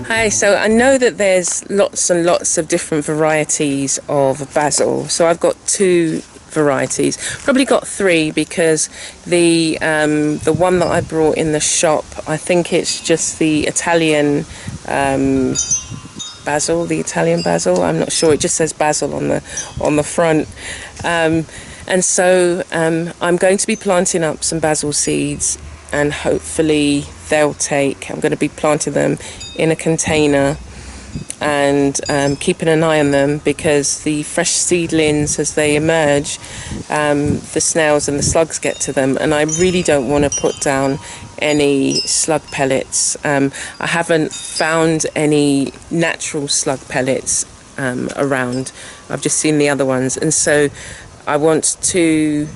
Hi, so I know that there's lots and lots of different varieties of basil. So I've got two varieties, probably got three, because the one that I brought in the shop, I think it's just the Italian basil, the Italian basil. I'm not sure. It just says basil on the front. And so I'm going to be planting up some basil seeds, and hopefully they'll take. I'm going to be planting them in a container and keeping an eye on them, because the fresh seedlings, as they emerge, the snails and the slugs get to them, and I really don't want to put down any slug pellets. I haven't found any natural slug pellets around. I've just seen the other ones, and so I want to,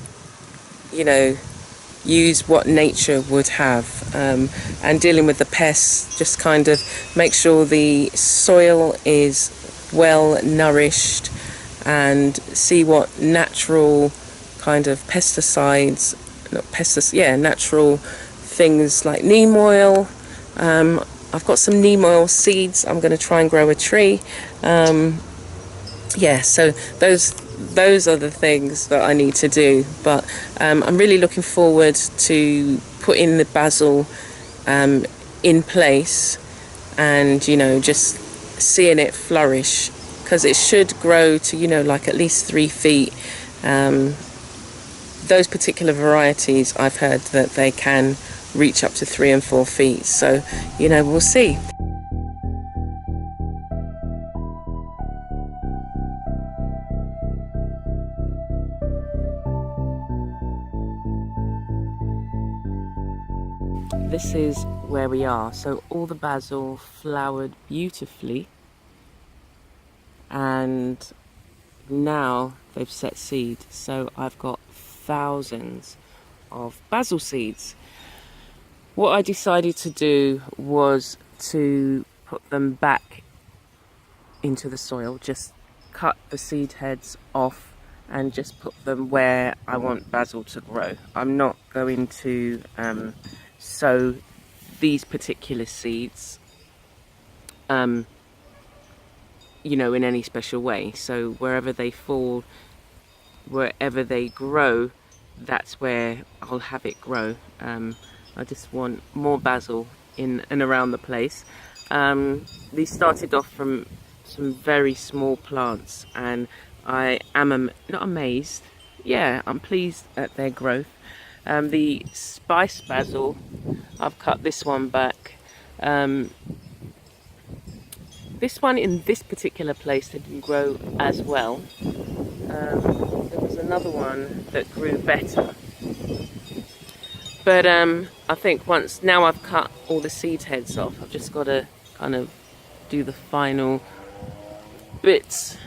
use what nature would have, and dealing with the pests, just kind of make sure the soil is well nourished, and see what natural kind of natural things like neem oil. I've got some neem oil seeds. I'm going to try and grow a tree. So those are the things that I need to do, but I'm really looking forward to putting the basil in place, and just seeing it flourish, because it should grow to like at least 3 feet. Those particular varieties, I've heard that they can reach up to 3 and 4 feet, so we'll see. This is where we are. So all the basil flowered beautifully, and now they've set seed. So I've got thousands of basil seeds. What I decided to do was to put them back into the soil, just cut the seed heads off and just put them where I want basil to grow. I'm not going to sow these particular seeds in any special way. So wherever they fall, wherever they grow, that's where I'll have it grow. I just want more basil in and around the place. These started off from some very small plants, and I am not amazed. Yeah, I'm pleased at their growth. The spice basil, I've cut this one back. This one in this particular place didn't grow as well. There was another one that grew better. But I think now I've cut all the seed heads off, I've just got to kind of do the final bits.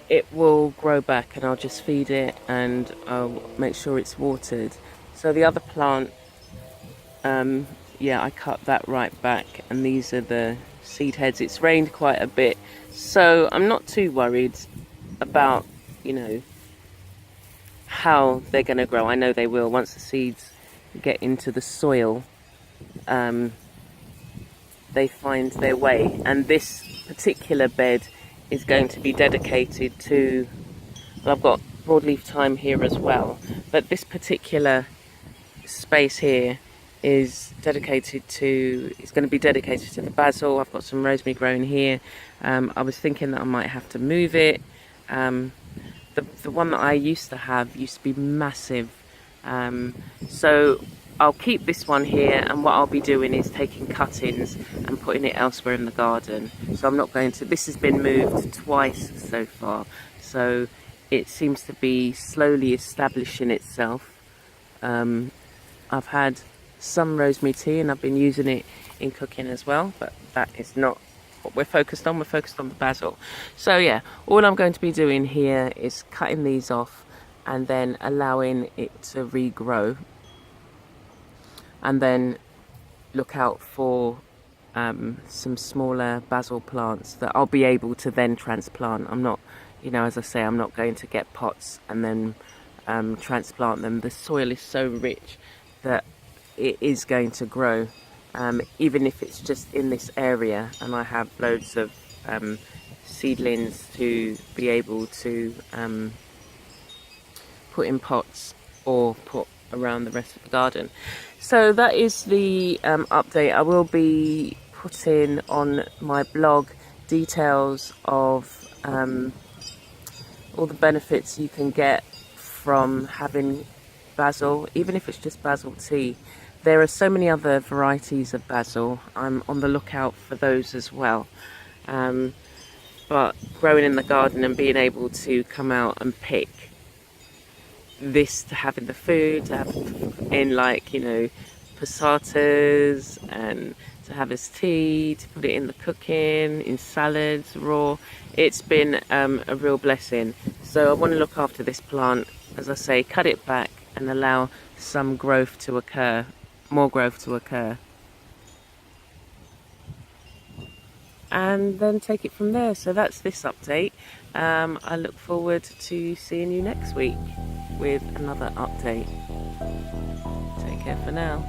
It will grow back, and I'll just feed it, and I'll make sure it's watered. So the other plant, I cut that right back, and these are the seed heads. It's rained quite a bit, so I'm not too worried about how they're going to grow. I know they will. Once the seeds get into the soil, they find their way. And this particular bed is going to be dedicated to, I've got broadleaf thyme here as well, but this particular space here is dedicated to, it's going to be dedicated to the basil. I've got some rosemary grown here. I was thinking that I might have to move it. The one that I used to be massive, so I'll keep this one here, and what I'll be doing is taking cuttings and putting it elsewhere in the garden. So I'm not going to, this has been moved twice so far, so it seems to be slowly establishing itself. I've had some rosemary tea, and I've been using it in cooking as well, but that is not what we're focused on. We're focused on the basil. So yeah, all I'm going to be doing here is cutting these off and then allowing it to regrow, and then look out for some smaller basil plants that I'll be able to then transplant. I'm not, as I say, I'm not going to get pots and then transplant them. The soil is so rich that it is going to grow even if it's just in this area, and I have loads of seedlings to be able to put in pots or put around the rest of the garden. So that is the update. I will be putting on my blog details of all the benefits you can get from having basil, even if it's just basil tea. There are so many other varieties of basil. I'm on the lookout for those as well. But growing in the garden and being able to come out and pick this to have in the food, to have in, like, you know, passatas, and to have as tea, to put it in the cooking, in salads, raw. It's been a real blessing. So I want to look after this plant, as I say, cut it back and allow some growth to occur, more growth to occur. And then take it from there. So that's this update. I look forward to seeing you next week with another update. Take care for now.